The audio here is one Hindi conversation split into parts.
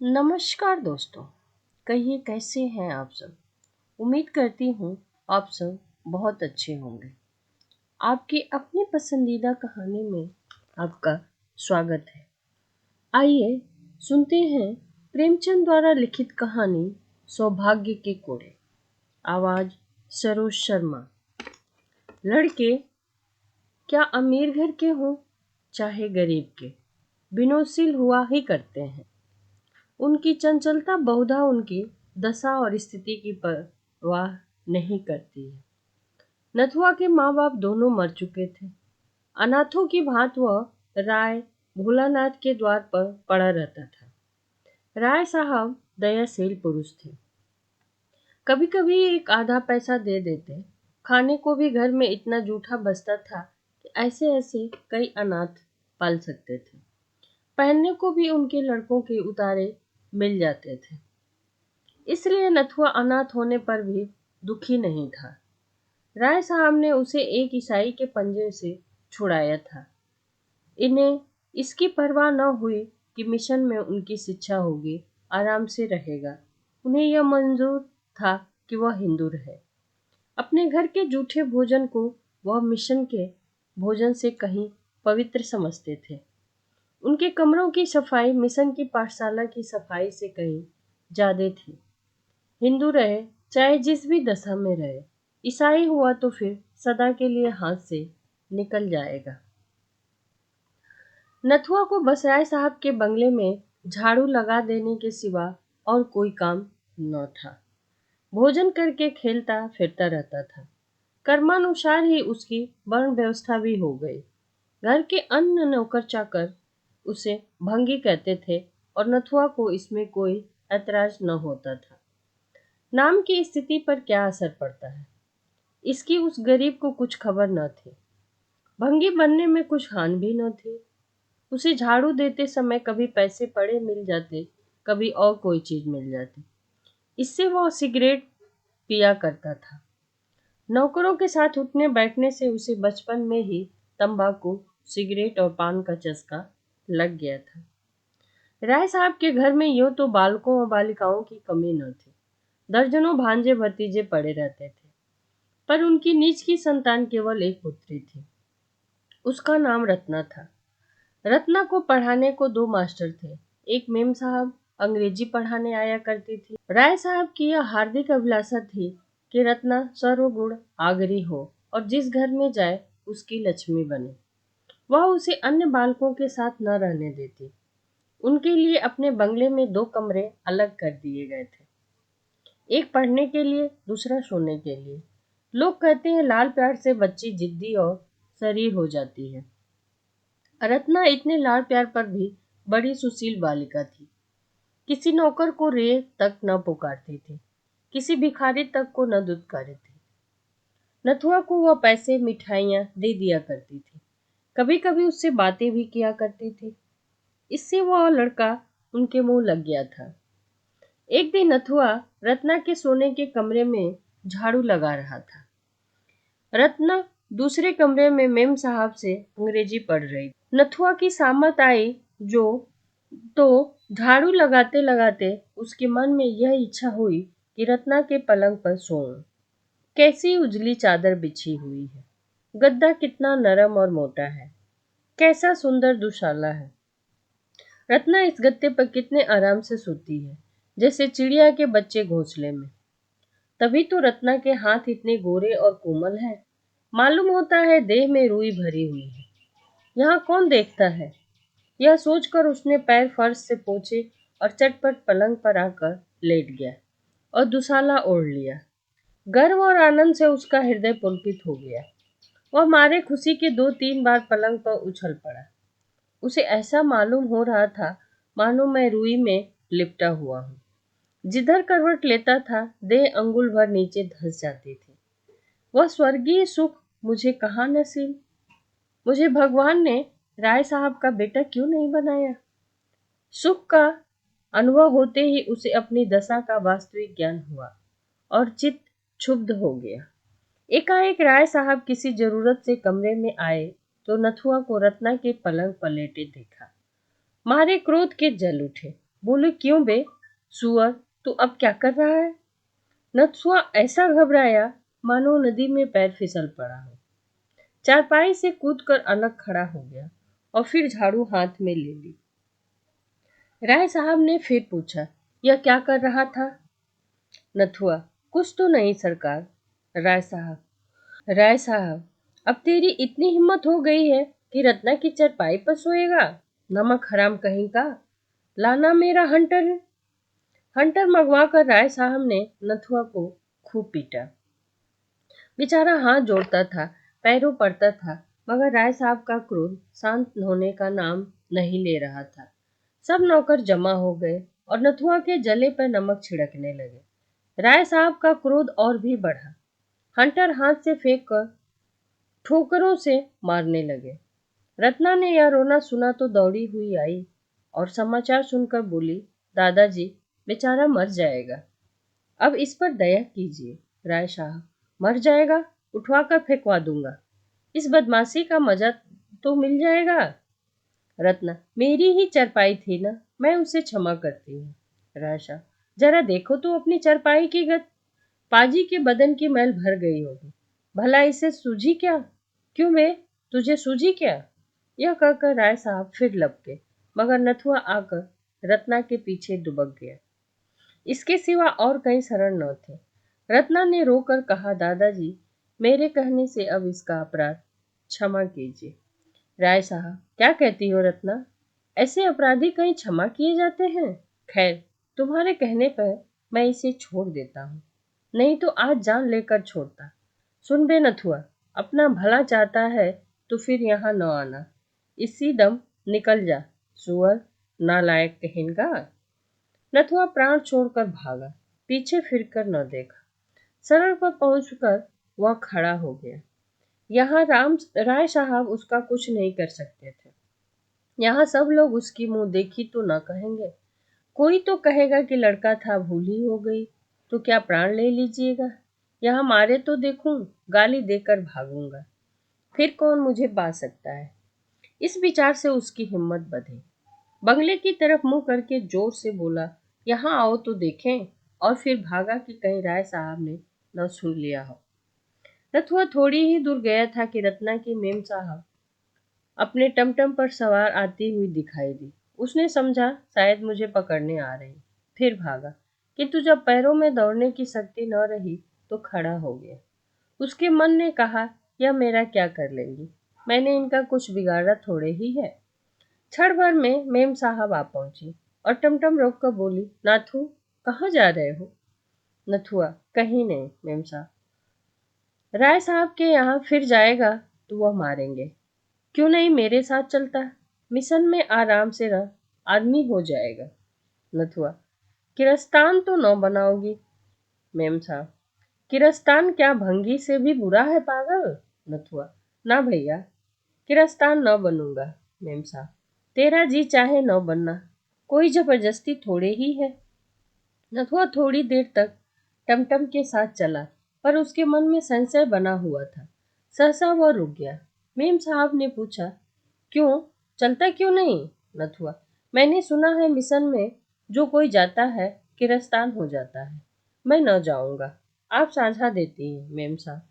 नमस्कार दोस्तों। कहिए कैसे हैं आप सब। उम्मीद करती हूँ आप सब बहुत अच्छे होंगे। आपकी अपनी पसंदीदा कहानी में आपका स्वागत है। आइए सुनते हैं प्रेमचंद द्वारा लिखित कहानी सौभाग्य के कोड़े। आवाज सरोज शर्मा। लड़के क्या अमीर घर के हों चाहे गरीब के, विनोदशील हुआ ही करते हैं। उनकी चंचलता बहुधा उनकी दशा और स्थिति की परवाह नहीं करती है। नथुआ के माँ बाप दोनों मर चुके थे। अनाथों की भांत वह राय भोलानाथ के द्वार पर पड़ा रहता था। राय साहब दयाशील पुरुष थे। कभी कभी एक आधा पैसा दे देते। खाने को भी घर में इतना जूठा बचता था कि ऐसे ऐसे कई अनाथ पाल सकते थे। पहनने को भी उनके लड़कों के उतारे मिल जाते थे। इसलिए नथुआ अनाथ होने पर भी दुखी नहीं था। राय साहब ने उसे एक ईसाई के पंजे से छुड़ाया था। इन्हें इसकी परवाह न हुई कि मिशन में उनकी शिक्षा होगी, आराम से रहेगा। उन्हें यह मंजूर था कि वह हिंदू रहे। अपने घर के जूठे भोजन को वह मिशन के भोजन से कहीं पवित्र समझते थे। उनके कमरों की सफाई मिशन की पाठशाला की सफाई से कहीं ज्यादा थी। हिंदू रहे चाहे जिस भी दशा में रहे, ईसाई हुआ तो फिर सदा के लिए हाथ से निकल जाएगा। नथुआ को बस राय साहब के बंगले में झाड़ू लगा देने के सिवा और कोई काम न था। भोजन करके खेलता फिरता रहता था। कर्मानुसार ही उसकी वर्ण व्यवस्था भी हो गई। घर के अन्य नौकर चाकर उसे भंगी कहते थे और नथुआ को इसमें कोई ऐतराज न होता था। नाम की स्थिति पर क्या असर पड़ता है, इसकी उस गरीब को कुछ खबर न थी। भंगी बनने में कुछ हानि भी न थी। उसे झाड़ू देते समय कभी पैसे पड़े मिल जाते, कभी और कोई चीज मिल जाती। इससे वह सिगरेट पिया करता था। नौकरों के साथ उठने बैठने से उसे बचपन में ही तंबाकू, सिगरेट और पान का चस्का लग गया था। राय साहब के घर में यूं तो बालकों और बालिकाओं की कमी न थी। दर्जनों भांजे भतीजे पड़े रहते थे, पर उनकी नीच की संतान केवल एक पुत्री थी। उसका नाम रत्ना था। रत्ना को पढ़ाने को दो मास्टर थे। एक मेम साहब अंग्रेजी पढ़ाने आया करती थी। राय साहब की यह हार्दिक अभिलाषा थी कि रत्ना सर्वगुण आगरी हो और जिस घर में जाए उसकी लक्ष्मी बने। वह उसे अन्य बालकों के साथ न रहने देती। उनके लिए अपने बंगले में दो कमरे अलग कर दिए गए थे, एक पढ़ने के लिए, दूसरा सोने के लिए। लोग कहते हैं लाल प्यार से बच्ची जिद्दी और शरीर हो जाती है। रत्ना इतने लाड़ प्यार पर भी बड़ी सुशील बालिका थी। किसी नौकर को रे तक न पुकारती थी, किसी भिखारी तक को न दुत्कारी थी। नथुआ को वह पैसे मिठाइयाँ दे दिया करती थी, कभी कभी उससे बातें भी किया करती थी। इससे वह लड़का उनके मुंह लग गया था। एक दिन नथुआ रत्ना के सोने के कमरे में झाड़ू लगा रहा था। रत्ना दूसरे कमरे में मेम साहब से अंग्रेजी पढ़ रही। नथुआ की सामत आई जो तो झाड़ू लगाते लगाते उसके मन में यह इच्छा हुई कि रत्ना के पलंग पर सोऊं। कैसी उजली चादर बिछी हुई है, गद्दा कितना नरम और मोटा है, कैसा सुंदर दुशाला है। रत्ना इस गद्दे पर कितने आराम से सोती है, जैसे चिड़िया के बच्चे घोंसले में। तभी तो रत्ना के हाथ इतने गोरे और कोमल हैं। मालूम होता है देह में रुई भरी हुई है। यहाँ कौन देखता है। यह सोचकर उसने पैर फर्श से पोंछे और चटपट पलंग पर आकर लेट गया और दुशाला ओढ़ लिया। गर्व और आनंद से उसका हृदय पुलकित हो गया। वह मारे खुशी के दो तीन बार पलंग पर उछल पड़ा। उसे ऐसा मालूम हो रहा था मानो मैं रुई में लिपटा हुआ हूँ। जिधर करवट लेता था देह अंगुल भर नीचे धंस जाती थी। वह स्वर्गीय सुख मुझे कहाँ नसीब। मुझे भगवान ने राय साहब का बेटा क्यों नहीं बनाया। सुख का अनुभव होते ही उसे अपनी दशा का वास्तविक ज्ञान हुआ और चित्त क्षुब्ध हो गया। एकाएक राय साहब किसी जरूरत से कमरे में आए तो नथुआ को रत्ना के पलंग पर लेटे देखा। मारे क्रोध के जल उठे। बोले, क्यों बे सुअर, तू अब क्या कर रहा है? नथुआ ऐसा घबराया मानो नदी में पैर फिसल पड़ा हो। चारपाई से कूदकर अलग खड़ा हो गया और फिर झाड़ू हाथ में ले ली। राय साहब ने फिर पूछा, यह क्या कर रहा था? नथुआ, कुछ तो नहीं सरकार। राय साहब, राय साहब, अब तेरी इतनी हिम्मत हो गई है कि रत्ना की चरपाई पर सोएगा? नमक हराम कहीं का, लाना मेरा हंटर। हंटर मंगवा कर राय साहब ने नथुआ को खूब पीटा। बेचारा हाथ जोड़ता था, पैरों पड़ता था, मगर राय साहब का क्रोध शांत होने का नाम नहीं ले रहा था। सब नौकर जमा हो गए और नथुआ के जले पर नमक छिड़कने लगे। राय साहब का क्रोध और भी बढ़ा। हंटर हाथ से फेंक कर ठोकरों से मारने लगे। रत्ना ने यह रोना सुना तो दौड़ी हुई आई और समाचार सुनकर बोली, दादाजी, बेचारा मर जाएगा, अब इस पर दया कीजिए। राय साहब, मर जाएगा? उठवा कर फेंकवा दूंगा, इस बदमाशी का मजा तो मिल जाएगा। रत्ना, मेरी ही चरपाई थी ना, मैं उसे क्षमा करती हूँ। राय साहब, जरा देखो तो अपनी चरपाई की गत, पाजी के बदन की मैल भर गई होगी, भला इसे सूझी क्या? क्यों बे, तुझे सूझी क्या? यह कहकर राय साहब फिर लपके, मगर नथुआ आकर रत्ना के पीछे दुबक गया। इसके सिवा और कई शरण न थे। रत्ना ने रोकर कहा, दादाजी, मेरे कहने से अब इसका अपराध क्षमा कीजिए। राय साहब, क्या कहती हो रत्ना? ऐसे अपराधी कहीं क्षमा किए जाते हैं? खैर, तुम्हारे कहने पर मैं इसे छोड़ देता हूँ, नहीं तो आज जान लेकर छोड़ता। सुन बे नथुआ, अपना भला चाहता है तो फिर यहाँ न आना, इसी दम निकल जा, सुअर नालायक कहेगा। नथुआ प्राण छोड़कर भागा, पीछे फिरकर न देखा। सड़क पर पहुंचकर वह खड़ा हो गया। यहाँ राम राय साहब उसका कुछ नहीं कर सकते थे। यहाँ सब लोग उसकी मुंह देखी तो न कहेंगे। कोई तो कहेगा कि लड़का था, भूल ही हो गई, तो क्या प्राण ले लीजिएगा? यहाँ मारे तो देखूं, गाली देकर भागूंगा, फिर कौन मुझे पा सकता है? इस विचार से उसकी हिम्मत बढ़ी। बंगले की तरफ मुंह करके जोर से बोला, यहाँ आओ तो देखें, और फिर भागा कि कहीं राय साहब ने न सुन लिया हो। नथुआ थोड़ी ही दूर गया था कि रत्ना की मेम साहब अपने टमटम पर सवार आती हुई दिखाई दी। उसने समझा शायद मुझे पकड़ने आ रही, फिर भागा, किंतु जब पैरों में दौड़ने की शक्ति न रही तो खड़ा हो गया। उसके मन ने कहा, यह मेरा क्या कर लेंगी, मैंने इनका कुछ बिगाड़ा थोड़े ही है। क्षण भर में मेम साहब आ पहुंची और टमटम रोक कर बोली, नाथू, कहाँ जा रहे हो? नथुआ, कहीं नहीं मेम साहब, राय साहब के यहाँ फिर जाएगा तो वह मारेंगे, क्यों नहीं मेरे साथ चलता, मिशन में आराम से रह, आदमी हो जाएगा। नथुआ, किरस्तान तो न बनाओगी? मेम साहब, किरस्तान क्या भंगी से भी बुरा है पागल? नथुआ, ना भैया, किरस्तान न बनूंगा। मेम साहब, तेरा जी चाहे न बनना, कोई जबरदस्ती थोड़े ही है। नथुआ थोड़ी देर तक टमटम के साथ चला, पर उसके मन में संशय बना हुआ था। सहसा वह रुक गया। मेम साहब ने पूछा, क्यों, चलता क्यों नहीं? नथुआ, मैंने सुना है मिशन में जो कोई जाता है किरस्तान हो जाता है, मैं न जाऊंगा, आप साझा देती हैं मेम साहब।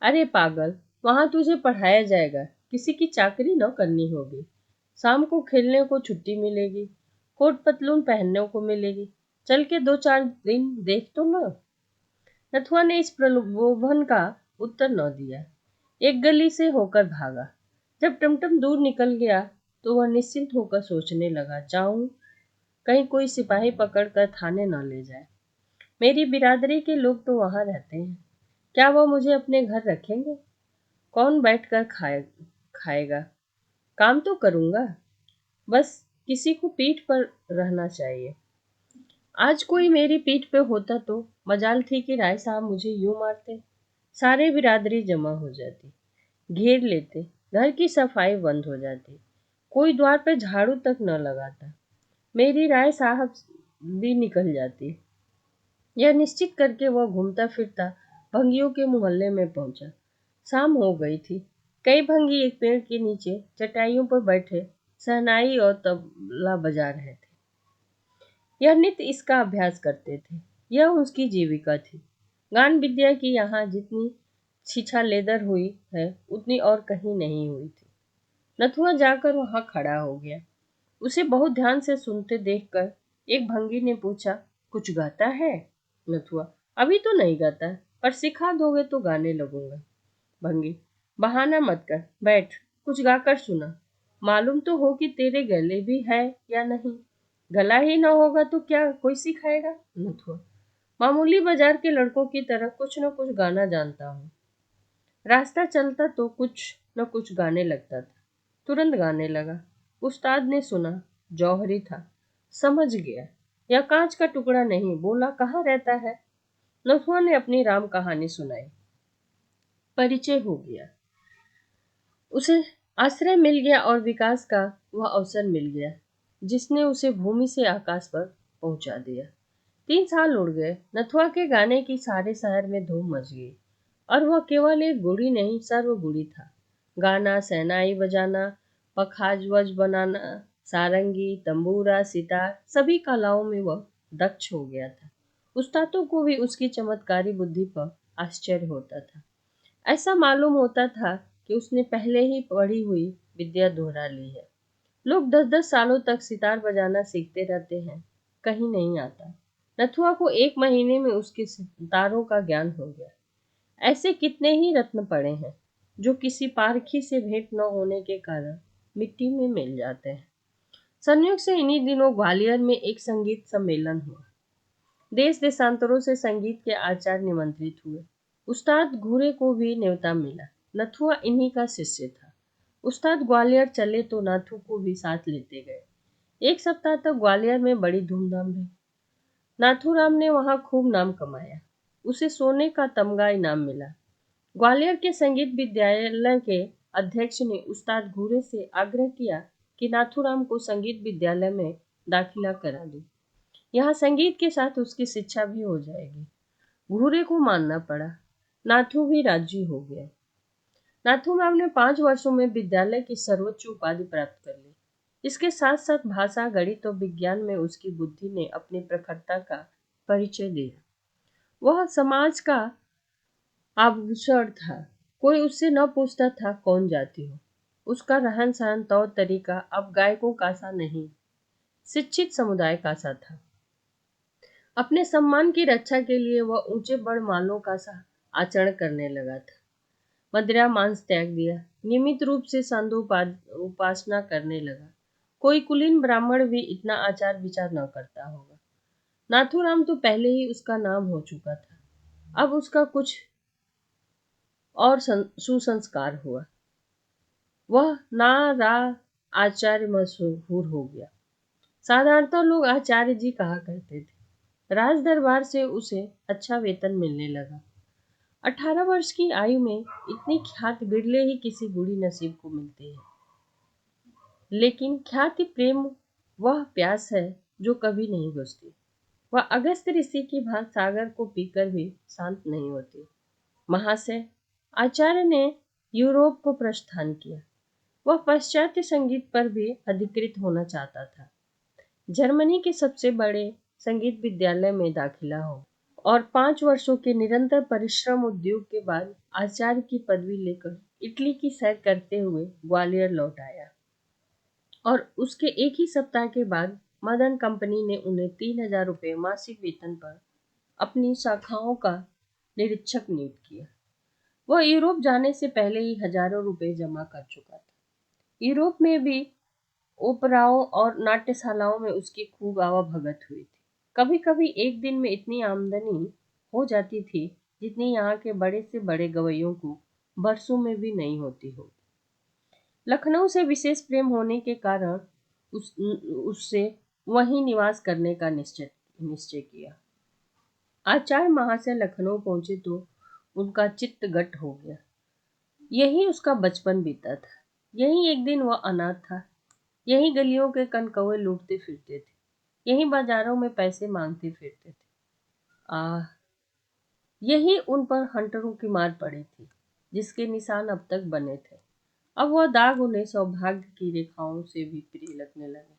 अरे पागल, वहां तुझे पढ़ाया जाएगा, किसी की चाकरी न करनी होगी, शाम को खेलने को छुट्टी मिलेगी, कोट पतलून पहनने को मिलेगी, चल के 2-4 दिन देख तो लो। नथुआ ने इस प्रलोभन का उत्तर न दिया, एक गली से होकर भागा। जब टमटम दूर निकल गया तो वह निश्चिंत होकर सोचने लगा, जाऊं, कहीं कोई सिपाही पकड़कर थाने न ले जाए। मेरी बिरादरी के लोग तो वहां रहते हैं, क्या वह मुझे अपने घर रखेंगे? कौन बैठकर खाएगा? काम तो करूंगा, बस किसी को पीठ पर रहना चाहिए। आज कोई मेरी पीठ पे होता तो मजाल थी कि राय साहब मुझे यूं मारते, सारे बिरादरी जमा हो जाती, घेर लेते, घर की सफाई बंद हो जाती, कोई द्वार पे झाड़ू तक न लगाता, मेरी राय साहब भी निकल जाती। यह निश्चित करके वह घूमता फिरता भंगियों के मोहल्ले में पहुंचा। शाम हो गई थी। कई भंगी एक पेड़ के नीचे चटाइयों पर बैठे शहनाई और तबला बजा रहे थे। यह नित्य इसका अभ्यास करते थे। यह उसकी जीविका थी। गान विद्या की यहाँ जितनी छिछालेदर हुई है उतनी और कहीं नहीं हुई थी। नथुआ जाकर वहां खड़ा हो गया। उसे बहुत ध्यान से सुनते देखकर एक भंगी ने पूछा, कुछ गाता है? नथुआ, अभी तो नहीं गाता, पर सिखा दोगे तो गाने लगूंगा। भंगी, बहाना मत कर, बैठ, कुछ गाकर सुना। मालूम तो हो कि तेरे गले भी है या नहीं। गला ही ना होगा तो क्या कोई सिखाएगा? नथुआ, मामूली बाजार के लड़कों की तरह कुछ न कुछ गाना जानता हूँ। रास्ता चलता तो कुछ न कुछ गाने लगता था। तुरंत गाने लगा। उस्ताद ने सुना, जौहरी था, समझ गया। यह कांच का टुकड़ा नहीं, बोला कहाँ रहता है? नथुआ ने अपनी राम कहानी सुनाई। परिचय हो गया। उसे आश्रय मिल गया और विकास का वह अवसर मिल गया जिसने उसे भूमि से आकाश पर पहुंचा दिया। 3 साल उड़ गए। नथुआ के गाने की सारे शहर में धूम मच गई और वह केवल एक गुड़ी नहीं, सर्वगुणी था। गाना, शहनाई बजाना, पखावज बनाना, सारंगी, तंबूरा, सितार, सभी कलाओं में वह दक्ष हो गया था। उस्तादों को भी उसकी चमत्कारी बुद्धि पर आश्चर्य होता था। ऐसा मालूम होता था कि उसने पहले ही पढ़ी हुई विद्या दोहरा ली है। लोग 10-10 सालों तक सितार बजाना सीखते रहते हैं, कहीं नहीं आता। नथुआ को 1 महीने में उसके सितारों का ज्ञान हो गया। ऐसे कितने ही रत्न पड़े हैं जो किसी पारखी से भेंट न होने के कारण मिट्टी में मिल जाते हैं। संयोग से इन्हीं दिनों ग्वालियर में एक संगीत सम्मेलन हुआ। देश देशांतरों से संगीत के आचार्य निमंत्रित हुए। उस्ताद घूरे को भी न्योता मिला। नथुआ इन्हीं का शिष्य था। उस्ताद ग्वालियर चले तो नाथू को भी साथ लेते गए। 1 सप्ताह तक ग्वालियर में बड़ी धूमधाम रही। नाथूराम ने वहां खूब नाम कमाया। उसे सोने का तमगा इनाम मिला। ग्वालियर के संगीत विद्यालय के अध्यक्ष ने उस्ताद घूरे से आग्रह किया कि नाथूराम को संगीत विद्यालय में दाखिला करा दो। यहाँ संगीत के साथ उसकी शिक्षा भी हो जाएगी। घूरे को मानना पड़ा। नाथू भी राजी हो गया। नाथूराम ने 5 वर्षों में विद्यालय की सर्वोच्च उपाधि प्राप्त कर ली। इसके साथ साथ भाषा, गणित और विज्ञान में उसकी बुद्धि ने अपनी प्रखरता का परिचय दिया। वह समाज का आभूषण था। कोई उससे न पूछता था कौन जाती हो। उसका रहन सहन, तौर तरीका अब गायकों का सा नहीं, शिक्षित समुदाय का सा था। अपने सम्मान की रक्षा के लिए वह ऊंचे बड़ मालों का सा आचरण करने लगा था। मदिरा मांस त्याग दिया। नियमित रूप से संधु उपासना करने लगा। कोई कुलीन ब्राह्मण भी इतना आचार विचार न करता होगा। नाथूराम तो पहले ही उसका नाम हो चुका था। अब उसका कुछ और सुसंस्कार हुआ। वह नारा आचार्य मशहूर हो गया। साधारणतः लोग आचार्य जी कहा करते थे। राज दरबार से उसे अच्छा वेतन मिलने लगा। 18 वर्ष की आयु में इतनी ख्याति बिरले ही किसी बूढ़ी नसीब को मिलती है। लेकिन ख्याति प्रेम वह प्यास है जो कभी नहीं बुझती। वह अगस्त ऋषि की भांति सागर को पीकर भी शांत नहीं होती। महाशय, आचार्य ने यूरोप को प्रस्थान किया। वह पाश्चात्य संगीत पर भी अधिकृत होना चाहता था। जर्मनी के सबसे बड़े संगीत विद्यालय में दाखिला हो और 5 वर्षों के निरंतर परिश्रम उद्योग के बाद आचार्य की पदवी लेकर इटली की सैर करते हुए ग्वालियर लौट आया। और उसके एक ही सप्ताह के बाद मदन कंपनी ने उन्हें 3,000 रुपये मासिक वेतन पर अपनी शाखाओं का निरीक्षक नियुक्त किया। वह यूरोप जाने से पहले ही हजारों रुपए जमा कर चुका था। यूरोप में भी ओपराओं और नाट्यशालाओं में उसकी खूब आवाभगत हुई थी। कभी कभी एक दिन में इतनी आमदनी हो जाती थी जितनी यहाँ के बड़े से बड़े गवैयों को बरसों में भी नहीं होती हो। लखनऊ से विशेष प्रेम होने के कारण उससे वहीं निवास करने का निश्चय किया। आचार्य महाशय लखनऊ पहुंचे तो उनका चित्त गट हो गया। यही उसका बचपन बीता था। यही एक दिन वह अनाथ था। यही गलियों के कनकौए लूटते फिरते थे। यही बाजारों में पैसे मांगते फिरते थे। आह, यही उन पर हंटरों की मार पड़ी थी जिसके निशान अब तक बने थे। अब वह दाग उन्हें सौभाग्य की रेखाओं से भी प्रिय लगने लगे।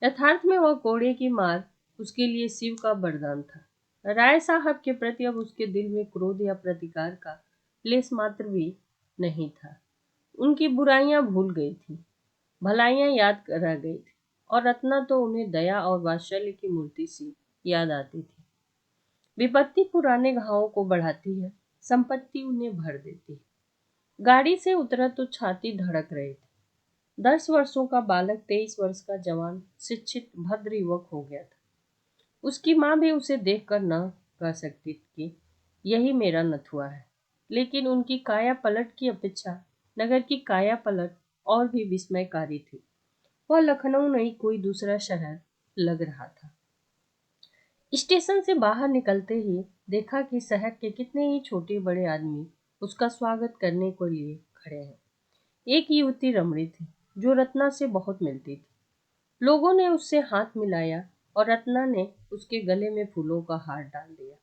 यथार्थ में वह कोड़े की मार उसके लिए शिव का वरदान था। राय साहब के प्रति अब उसके दिल में क्रोध या प्रतिकार का लेस मात्र भी नहीं था। उनकी बुराइयां भूल गई थी, भलाइयां याद रह गई थी, और रत्ना तो उन्हें दया और वात्सल्य की मूर्ति सी याद आती थी। विपत्ति पुराने घावों को बढ़ाती है, संपत्ति उन्हें भर देती है। गाड़ी से उतरा तो छाती धड़क रही थी। 10 वर्षों का बालक 23 वर्ष का जवान शिक्षित भद्र युवक हो गया था। उसकी माँ भी उसे देखकर न कह सकती कि यही मेरा नथुआ है, लेकिन उनकी काया पलट की अपेक्षा नगर की काया पलट और भी विस्मयकारी थी। वह लखनऊ नहीं कोई दूसरा शहर लग रहा था। स्टेशन से बाहर निकलते ही देखा कि शहर के कितने ही छोटे बड़े आदमी उसका स्वागत करने को लिए खड़े हैं। एक युवती रमणी थी जो रत्ना से बहुत मिलती थी। लोगों ने उससे हाथ मिलाया और रत्ना ने उसके गले में फूलों का हार डाल दिया।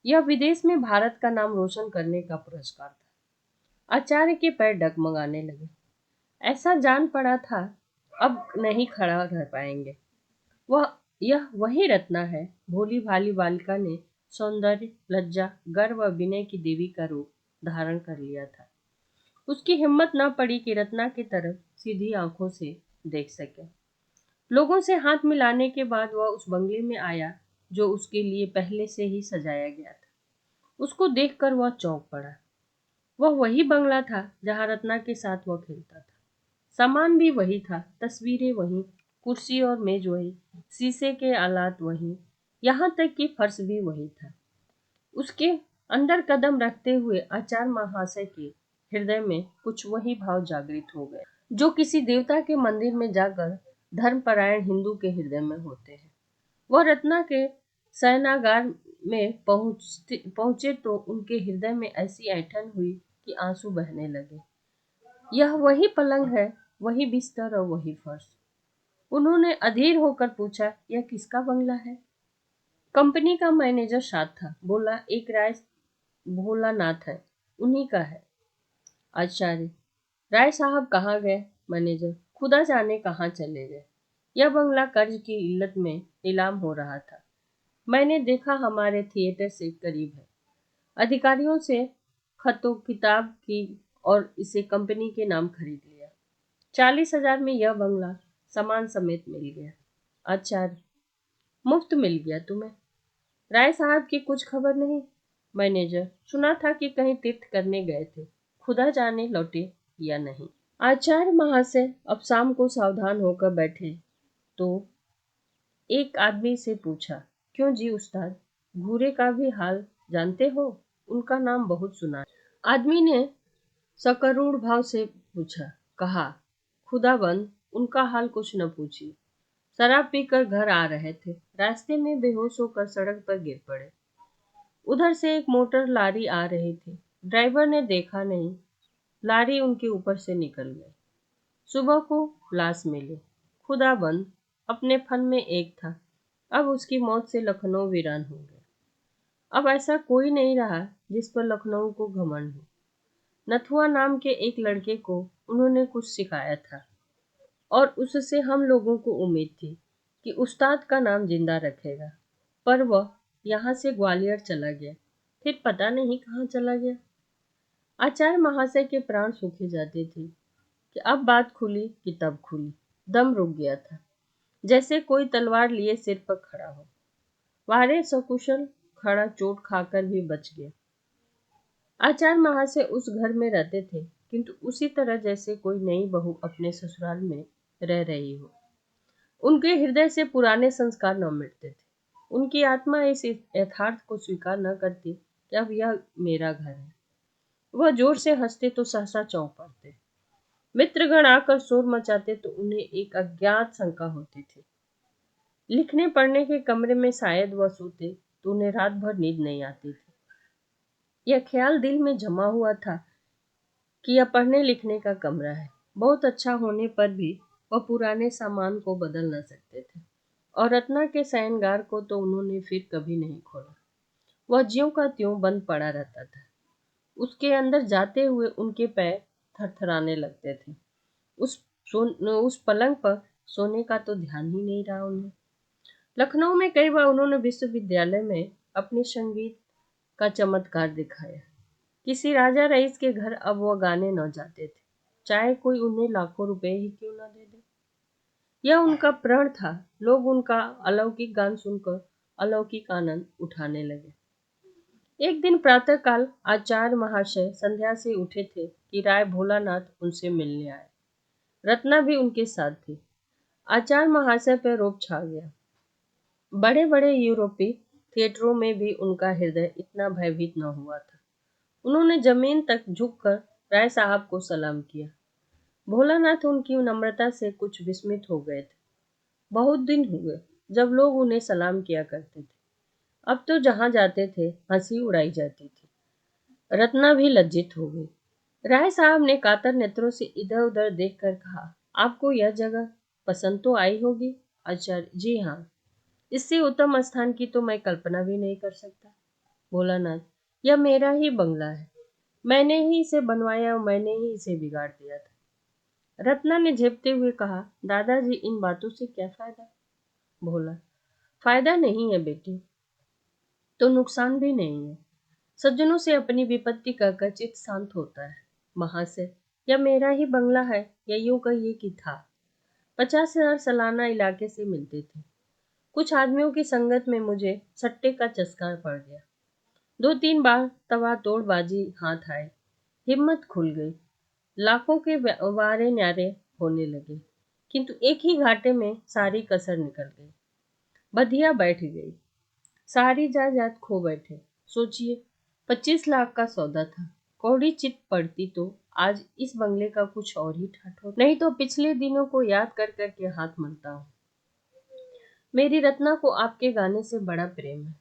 यह विदेश में भारत का नाम रोशन करने का पुरस्कार था। आचार्य के पैर डगमगाने लगे। ऐसा जान पड़ा था अब नहीं खड़ा रह पाएंगे। यह वही रत्ना है। भोली भाली बालिका ने सौंदर्य, लज्जा, गर्व और विनय की देवी का रूप धारण कर लिया था। उसकी हिम्मत न पड़ी कि रत्ना की तरफ सीधी आंखों से देख सके। लोगों से हाथ मिलाने के बाद वह उस बंगले में आया जो उसके लिए पहले से ही सजाया गया था। उसको देखकर वह चौंक पड़ा। वह वही बंगला था जहां रत्ना के साथ वह खेलता था। सामान भी वही था, तस्वीरें वही, कुर्सी और मेज वही, शीशे के आलात वही, यहाँ तक कि फर्श भी वही था। उसके अंदर कदम रखते हुए आचार्य महाशय के हृदय में कुछ वही भाव जागृत हो गए जो किसी देवता के मंदिर में जाकर धर्मपरायण हिंदू के हृदय में होते हैं। वह रत्ना के शयनागार में पहुंचे तो उनके हृदय में ऐसी ऐंठन हुई कि आंसू बहने लगे। यह वही पलंग है, वही बिस्तर और वही फर्श। उन्होंने अधीर होकर पूछा, यह किसका बंगला है? कंपनी का मैनेजर साथ था। बोला, एक राय भोलानाथ है, उन्हीं का है। आचार्य, राय साहब कहाँ गए? मैनेजर, खुदा जाने कहाँ चले गए। यह बंगला कर्ज की इल्लत में नीलाम हो रहा था। मैंने देखा हमारे थिएटर से करीब है। अधिकारियों से खतो किताब की और इसे कंपनी के नाम खरीद लिया। 40,000 में यह बंगला सामान समेत मिल गया। आचार्य, मुफ्त मिल गया तुम्हें? राय साहब की कुछ खबर नहीं? मैनेजर, सुना था कि कहीं तीर्थ करने गए थे, खुदा जाने लौटे या नहीं। आचार्य महाशय अब शाम को सावधान होकर बैठे तो एक आदमी से पूछा, क्यों जी उस्ताद, घूरे का भी हाल जानते हो? उनका नाम बहुत सुना है। आदमी ने सकरूढ़ भाव से पूछा, कहा, खुदाबंद, उनका हाल कुछ न पूछिए। शराब पीकर घर आ रहे थे, रास्ते में बेहोश होकर सड़क पर गिर पड़े। उधर से एक मोटर लारी आ रही थी, ड्राइवर ने देखा नहीं, लारी उनके ऊपर से निकल गई। सुबह को लाश मिली। खुदाबंद अपने फन में एक था, अब उसकी मौत से लखनऊ वीरान हो गया। अब ऐसा कोई नहीं रहा जिस पर लखनऊ को घमंड हो। नथुआ नाम के एक लड़के को उन्होंने कुछ सिखाया था और उससे हम लोगों को उम्मीद थी कि उस्ताद का नाम जिंदा रखेगा, पर वह यहाँ से ग्वालियर चला गया, फिर पता नहीं कहाँ चला गया। आचार्य महाशय के प्राण सूखे जाते थे कि अब बात खुली कि तब खुली। दम रुक गया था, जैसे कोई तलवार लिए सिर पर खड़ा हो। वारे सकुशल खड़ा चोट खाकर भी बच गया। आचार्य महाशय उस घर में रहते थे, किंतु उसी तरह जैसे कोई नई बहू अपने ससुराल में रह रही हो। उनके हृदय से पुराने संस्कार न मिटते थे। उनकी आत्मा इस यथार्थ को स्वीकार न करती कि अब यह मेरा घर है। वह जोर से हंसते तो सहसा चौंक पड़ते। मित्रगण आकर शोर मचाते तो उन्हें एक अज्ञात शंका होती थी। लिखने पढ़ने के कमरे में शायद वह सोते तो उन्हें रात भर नींद नहीं आती थी। यह ख्याल दिल में जमा हुआ था कि यह पढ़ने लिखने का कमरा है। बहुत अच्छा होने पर भी वह पुराने सामान को बदल न सकते थे, और रत्ना के शयनगार को तो उन्होंने फिर कभी नहीं खोला। वह ज्यों का त्यों बंद पड़ा रहता था। उसके अंदर जाते हुए उनके पैर थरथराने लगते थे। उस पलंग पर सोने का तो ध्यान ही नहीं रहा उन्हें। लखनऊ में कई बार उन्होंने विश्वविद्यालय में अपने संगीत का चमत्कार दिखाया। किसी राजा रईस के घर अब वह गाने न जाते थे, चाहे कोई उन्हें लाखों रुपए ही क्यों न दे दे। यह उनका प्रण था। लोग उनका अलौकिक गान सुनकर अलौकिक आनंद उठाने लगे। एक दिन प्रातःकाल आचार्य महाशय संध्या से उठे थे कि राय भोलानाथ उनसे मिलने आए। रत्ना भी उनके साथ थी। आचार्य महाशय पर रोब छा गया। बड़े बड़े यूरोपीय थिएटरों में भी उनका हृदय इतना भयभीत न हुआ था। उन्होंने जमीन तक झुककर राय साहब को सलाम किया। भोलानाथ उनकी नम्रता से कुछ विस्मित हो गए थे। बहुत दिन हुए जब लोग उन्हें सलाम किया करते थे। अब तो जहां जाते थे हंसी उड़ाई जाती थी। रत्ना भी लज्जित हो गई। राय साहब ने कातर नेत्रों से इधर उधर देखकर कहा, आपको यह जगह पसंद तो आई होगी। आचार्य, जी हाँ, इससे उत्तम स्थान की तो मैं कल्पना भी नहीं कर सकता। भोलानाथ, यह मेरा ही बंगला है। मैंने ही इसे बनवाया और मैंने ही इसे बिगाड़ दिया था। रत्ना ने झेपते हुए कहा, दादाजी, इन बातों से क्या फायदा। भोला, फायदा नहीं है बेटी, तो नुकसान भी नहीं है। सज्जनों से अपनी विपत्ति कहकर चित्त शांत होता है। महाशय, यह मेरा ही बंगला है, या यूं कहिए कि था। 50,000 सालाना इलाके से मिलते थे। कुछ आदमियों की संगत में मुझे सट्टे का चस्का पड़ गया। 2-3 बार तवा तोड़बाजी हाथ आए। हिम्मत खुल गई। लाखों के वारे न्यारे होने लगे, किंतु एक ही घाटे में सारी कसर निकल गई। बधिया बैठ गई। सारी जायदाद खो बैठे। सोचिए, 25 लाख का सौदा था। कौड़ी चित पड़ती तो आज इस बंगले का कुछ और ही ठाठ होता। नहीं तो पिछले दिनों को याद कर करके हाथ मलता हूँ। मेरी रत्ना को आपके गाने से बड़ा प्रेम है।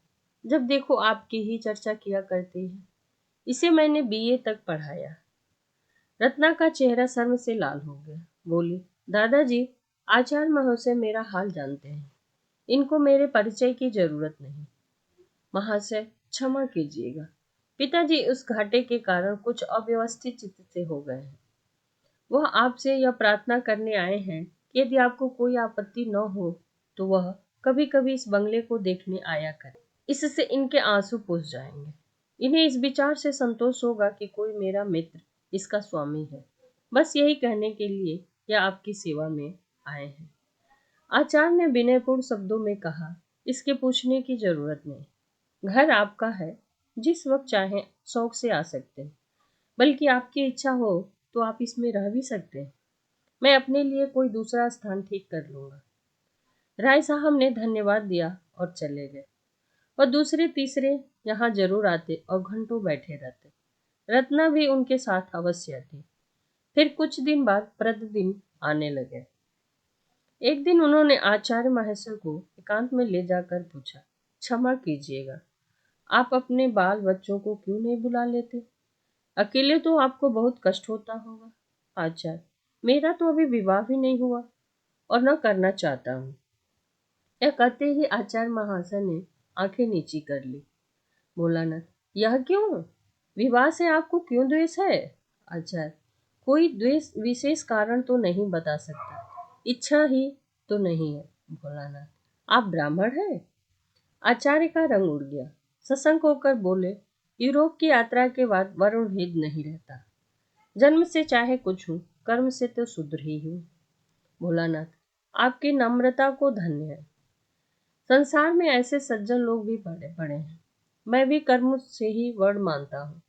जब देखो आपकी ही चर्चा किया करती है। इसे मैंने बीए तक पढ़ाया। रत्ना का चेहरा शर्म से लाल हो गया। बोली, दादाजी, आचार्य महोदय मेरा हाल जानते हैं। इनको मेरे परिचय की जरूरत नहीं। महाशय, क्षमा कीजिएगा। पिताजी उस घाटे के कारण कुछ अव्यवस्थित चित्त से हो गए हैं। वह आपसे यह प्रार्थना करने आए हैं कि यदि आपको कोई आपत्ति न हो तो वह कभी कभी इस बंगले को देखने आया करें। इससे इनके आंसू पुस जाएंगे। इन्हें इस विचार से संतोष होगा कि कोई मेरा मित्र इसका स्वामी है। बस यही कहने के लिए यह आपकी सेवा में आए हैं। आचार्य ने विनयपूर्ण शब्दों में कहा, इसके पूछने की जरूरत नहीं। घर आपका है, जिस वक्त चाहें शौक से आ सकते हैं। बल्कि आपकी इच्छा हो तो आप इसमें रह भी सकते हैं। मैं अपने लिए कोई दूसरा स्थान ठीक कर लूंगा। राय साहब ने धन्यवाद दिया और चले गए। और दूसरे तीसरे यहाँ जरूर आते और घंटों बैठे रहते। रत्ना भी उनके साथ अवश्य आती। फिर कुछ दिन बाद प्रतिदिन आने लगे। एक दिन उन्होंने आचार्य महेश्वर को एकांत में ले जाकर पूछा, क्षमा कीजिएगा, आप अपने बाल बच्चों को क्यों नहीं बुला लेते। अकेले तो आपको बहुत कष्ट होता होगा। आचार्य, मेरा तो अभी विवाह भी नहीं हुआ और न करना चाहता हूँ। यह कहते ही आचार्य महाशय ने आंखें नीची कर ली। भोलानाथ, यह क्यों? विवाह से आपको क्यों द्वेष है। आचार्य, कोई द्वेष विशेष कारण तो नहीं बता सकता, इच्छा ही तो नहीं है। भोलानाथ, आप ब्राह्मण हैं। आचार्य का रंग उड़ गया। सशंक होकर बोले, यूरोप की यात्रा के बाद वरुण भेद नहीं रहता। जन्म से चाहे कुछ हूँ, कर्म से तो शूद्र ही हूँ। भोलानाथ, आपकी नम्रता को धन्य है। संसार में ऐसे सज्जन लोग भी बड़े बड़े हैं। मैं भी कर्म से ही वर्ण मानता हूँ।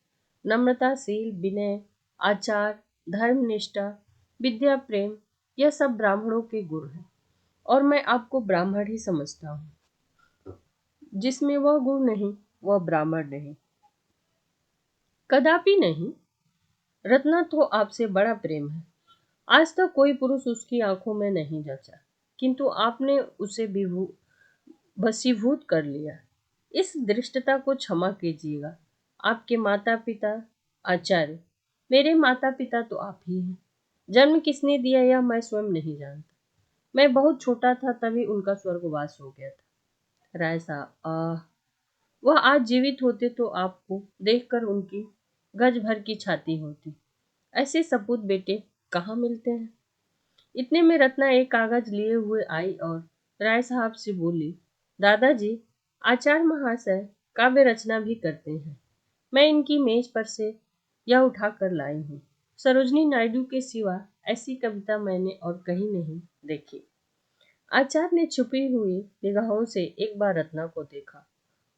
नम्रता, शील, विनय, आचार, धर्मनिष्ठा, विद्या, प्रेम, यह सब ब्राह्मणों के गुण हैं। और मैं आपको ब्राह्मण ही समझता हूँ। जिसमें वह गुण नहीं, वह ब्राह्मण नहीं, कदापि नहीं। रत्ना तो आपसे बड़ा प्रेम है। आज तक कोई पुरुष उसकी आंखों में नहीं जचा, किंतु आपने उसे वशीभूत कर लिया। इस दृष्टता को क्षमा कीजिएगा। आपके माता पिता। आचार्य, मेरे माता पिता तो आप ही हैं। जन्म किसने दिया यह मैं स्वयं नहीं जानता। मैं बहुत छोटा था तभी उनका स्वर्गवास हो गया था। राय साहब, वह आज जीवित होते तो आपको देखकर उनकी गज भर की छाती होती। ऐसे सपूत बेटे कहाँ मिलते हैं। इतने में रत्ना एक कागज लिए हुए आई और राय साहब से बोली, दादाजी, आचार्य महाशय काव्य रचना भी करते हैं। मैं इनकी मेज पर से यह उठा कर लाई हूँ। सरोजनी नायडू के सिवा ऐसी कविता मैंने और कहीं नहीं देखी। आचार्य ने छुपी हुई निगाहों से एक बार रत्ना को देखा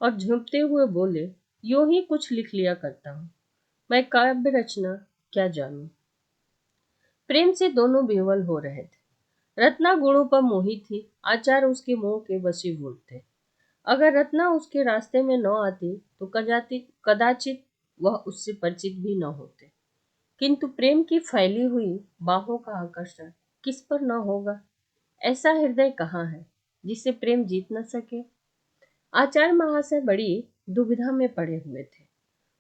और झुंपते हुए बोले, यूं ही कुछ लिख लिया करता हूँ, मैं काव्य रचना क्या जानूं। प्रेम से दोनों बेवल हो रहे थे। रत्ना गुणों पर मोही थी, आचार्य उसके मोह के वशीभूत थे। अगर रत्ना उसके रास्ते में न आती तो कदाचित वह उससे परिचित भी न होते। किंतु प्रेम की फैली हुई बाहों का आकर्षण किस पर न होगा। ऐसा हृदय कहाँ है जिसे प्रेम जीत न सके। आचार्य महाशय बड़ी दुविधा में पड़े हुए थे।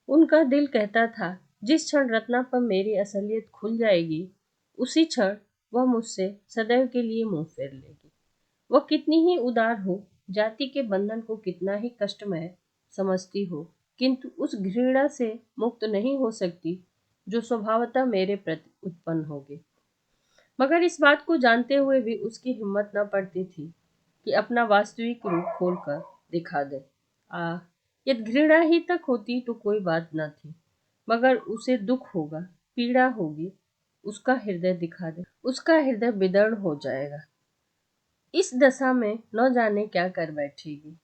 उनका दिल कहता था, जिस क्षण रत्ना पर मेरी असलियत खुल जाएगी उसी क्षण वह मुझसे सदैव के लिए मुंह फेर लेगी। वह कितनी ही उदार हो, जाति के बंधन को कितना ही कष्टमय समझती हो, किंतु उस घृणा से मुक्त नहीं हो सकती जो स्वभावतः मेरे प्रति उत्पन्न होगी। मगर इस बात को जानते हुए भी उसकी हिम्मत न पड़ती थी कि अपना वास्तविक रूप खोलकर दिखा दे। यदि घृणा ही तक होती तो कोई बात न थी, मगर उसे दुख होगा, पीड़ा होगी, उसका हृदय दिखा दे, उसका हृदय विदर्ण हो जाएगा। इस दशा में न जाने क्या कर बैठेगी।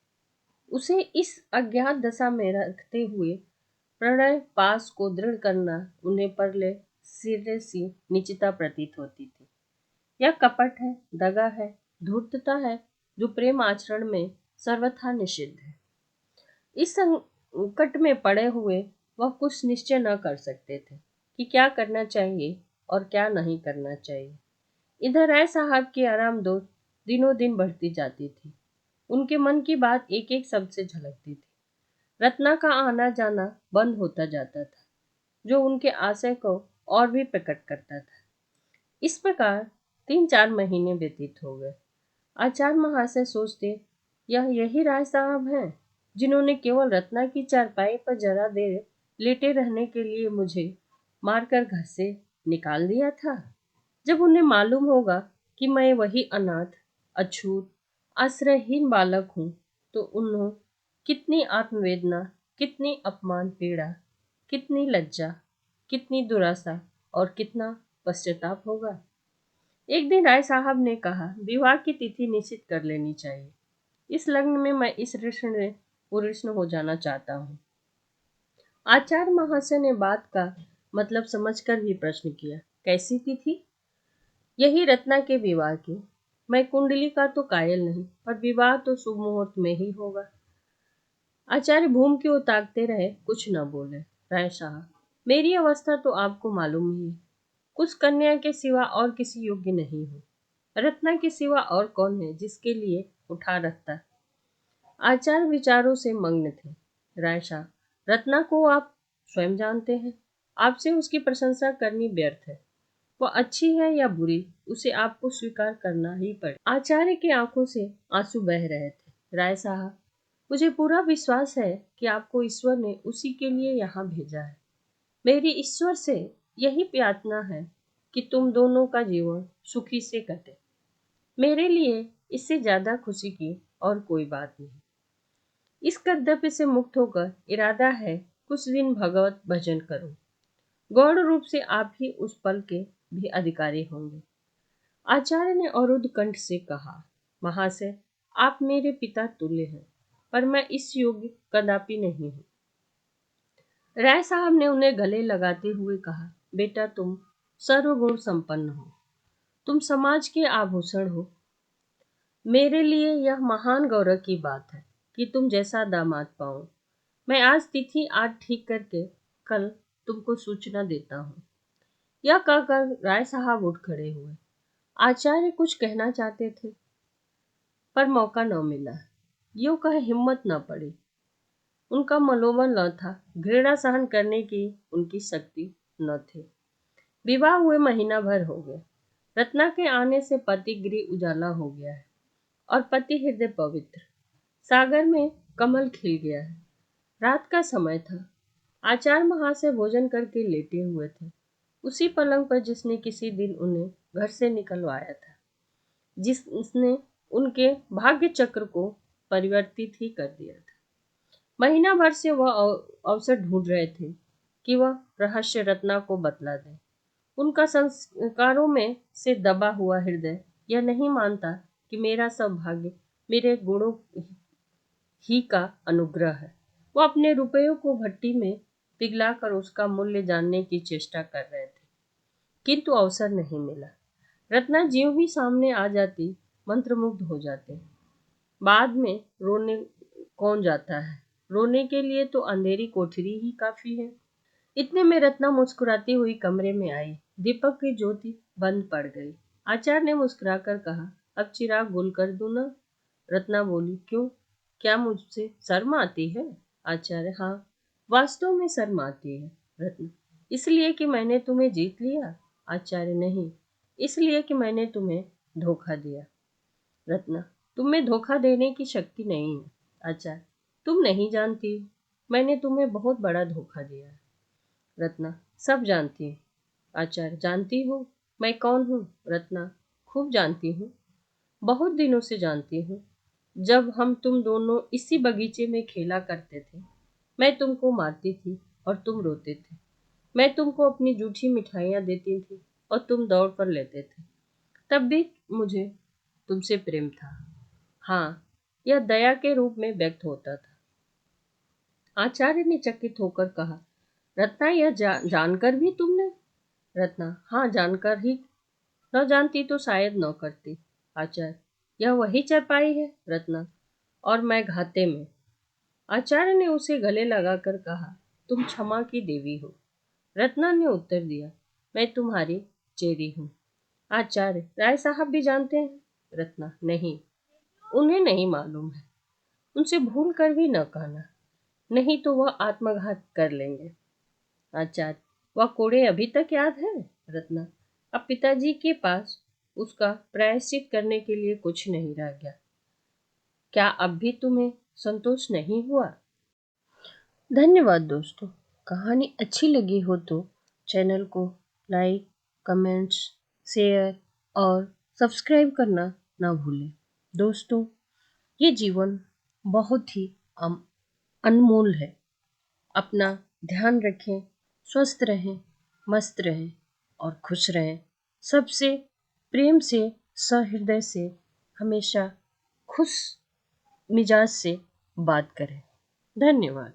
उसे इस अज्ञात दशा में रखते हुए प्रणय पास को दृढ़ करना उन्हें परले सिरे सी निश्चिता प्रतीत होती थी। यह कपट है, दगा है, धूर्तता है जो प्रेम आचरण में सर्वथा निषिद्ध है। इस संकट में पड़े हुए वह कुछ निश्चय न कर सकते थे कि क्या करना चाहिए और क्या नहीं करना चाहिए। इधर राय साहब की आराम दो दिनों दिन बढ़ती जाती थी। उनके मन की बात एक एक शब्द से झलकती थी। रत्ना का आना जाना बंद होता जाता था, जो उनके आशय को और भी प्रकट करता था। इस प्रकार 3-4 महीने व्यतीत हो गए। आचार्य महाशय सोचते, यही राय साहब हैं जिन्होंने केवल रत्ना की चारपाई पर जरा देर लेटे रहने के लिए मुझे मारकर घर से निकाल दिया था। जब उन्हें मालूम होगा कि मैं वही अनाथ, अछूत, आश्रयहीन बालक हूँ, तो उन्होंने कितनी आत्मवेदना, कितनी अपमान पीड़ा, कितनी लज्जा, कितनी दुराशा और कितना पश्चाताप होगा। एक दिन राय साहब ने कहा, विवाह की तिथि निश्चित कर लेनी चाहिए। इस लग्न में मैं इस ऋण में पूर्ण हो जाना चाहता हूँ। आचार्य महाशय ने बात का मतलब समझकर भी प्रश्न किया, कैसी तिथि? यही रत्ना के विवाह की। मैं कुंडली का तो कायल नहीं, पर विवाह तो शुभ मुहूर्त में ही होगा। आचार्य भूम की ओर ताकते रहे, कुछ न बोले। राय साहब, मेरी अवस्था तो आपको मालूम ही है। कुछ कन्या के सिवा और किसी योग्य नहीं हूँ। रत्ना के सिवा और कौन है जिसके लिए उठा रखता। आचार्य विचारों से मग्न थे। राय साहब, रत्ना को आप स्वयं जानते हैं। आपसे उसकी प्रशंसा करनी व्यर्थ है। वह अच्छी है या बुरी, उसे आपको स्वीकार करना ही पड़े। आचार्य की आंखों से आंसू बह रहे थे। राय साहब, मुझे पूरा विश्वास है कि आपको ईश्वर ने उसी के लिए यहाँ भेजा है। मेरी ईश्वर से यही प्रार्थना है कि तुम दोनों का जीवन सुखी से कटे। मेरे लिए इससे ज्यादा खुशी की और कोई बात नहीं। इस कर्तव्य से मुक्त होकर इरादा है कुछ दिन भगवत भजन करूं। गौण रूप से आप ही उस पल के भी अधिकारी होंगे। आचार्य ने अरुद्ध कंठ से कहा, महाशय, आप मेरे पिता तुल्य हैं, पर मैं इस योग्य कदापि नहीं हूँ। राय साहब ने उन्हें गले लगाते हुए कहा, बेटा, तुम सर्वगुण संपन्न हो, तुम समाज के आभूषण हो। मेरे लिए यह महान गौरव की बात है कि तुम जैसा दामाद पाऊं। मैं आज तिथि 8 ठीक करके कल तुमको सूचना देता हूँ। यह कहकर राय साहब उठ खड़े हुए। आचार्य कुछ कहना चाहते थे, पर मौका न मिला। यूं कह हिम्मत न पड़ी। उनका मनोबल न था, घृणा सहन करने की उनकी शक्ति न थी। विवाह हुए महीना भर हो गया। रत्ना के आने से पति गृह उजाला हो गया है और पति हृदय पवित्र। सागर में कमल खिल गया है। रात का समय था। आचार्य महाशय भोजन करके लेटे हुए थे, उसी पलंग पर जिसने किसी दिन उन्हें घर से निकलवाया था, जिसने उनके भाग्य चक्र को परिवर्तित ही कर दिया था। महीना भर से वह अवसर ढूंढ रहे थे कि वह रहस्य रत्ना को बतला दें। उनका संस्कारों में से दबा हुआ हृदय यह नहीं मानता कि मेरा सौभाग्य मेरे गुणों ही का अनुग्रह है। वो अपने रुपयों को भट्टी में पिघलाकर उसका मूल्य जानने की चेष्टा कर रहे थे, किंतु अवसर नहीं मिला। रत्ना ज्यों ही सामने आ जाती, मंत्रमुग्ध हो जाते। बाद में रोने कौन जाता है? रोने के लिए तो अंधेरी कोठरी ही काफी है। इतने में रत्ना मुस्कुराती हुई कमरे में आई। दीपक की ज्योति बंद पड़ गई। आचार्य ने मुस्कुराकर कहा, अब चिराग गुल कर दूं ना? रत्ना बोली, क्यों? क्या मुझसे शर्म आती है? आचार्य, हाँ, वास्तव में शर्म आती है। रत्ना, इसलिए कि मैंने तुम्हें जीत लिया? आचार्य, नहीं, इसलिए कि मैंने तुम्हें धोखा दिया। रत्ना, तुम में धोखा देने की शक्ति नहीं है। आचार्य, तुम नहीं जानती, मैंने तुम्हें बहुत बड़ा धोखा दिया है। रत्ना, सब जानती है। आचार्य, जानती हो मैं कौन हूँ? रत्ना, खूब जानती हूँ, बहुत दिनों से जानती हूँ। जब हम तुम दोनों इसी बगीचे में खेला करते थे, मैं तुमको मारती थी और तुम रोते थे। मैं तुमको अपनी जूठी मिठाइयाँ देती थी और तुम दौड़ कर लेते थे। तब भी मुझे तुमसे प्रेम था। हाँ, यह दया के रूप में व्यक्त होता था। आचार्य ने चकित होकर कहा, रत्ना, यह जानकर भी तुमने? रत्ना, हाँ, जानकर ही। न जानती तो शायद न करती। आचार्य, यह वही चरपाई है? रत्ना, और मैं घाते में। आचार्य ने उसे गले लगाकर कहा, तुम क्षमा की देवी हो। रत्ना ने उत्तर दिया, मैं तुम्हारी चेरी हूँ। आचार्य, राय साहब भी जानते हैं? रत्ना, नहीं, उन्हें नहीं मालूम है। उनसे भूल कर भी न कहना, नहीं तो वह आत्मघात कर लेंगे। आचार्य, वह कोड़े अभी तक याद है? रत्ना, अब पिताजी के पास उसका प्रायश्चित करने के लिए कुछ नहीं रह गया। क्या अब भी तुम्हें संतोष नहीं हुआ? धन्यवाद दोस्तों। कहानी अच्छी लगी हो तो चैनल को लाइक, कमेंट्स, शेयर और सब्सक्राइब करना ना भूलें। दोस्तों, ये जीवन बहुत ही अनमोल है। अपना ध्यान रखें, स्वस्थ रहें, मस्त रहें और खुश रहें। सबसे प्रेम से, सहृदय से, हमेशा खुश मिजाज से बात करें। धन्यवाद।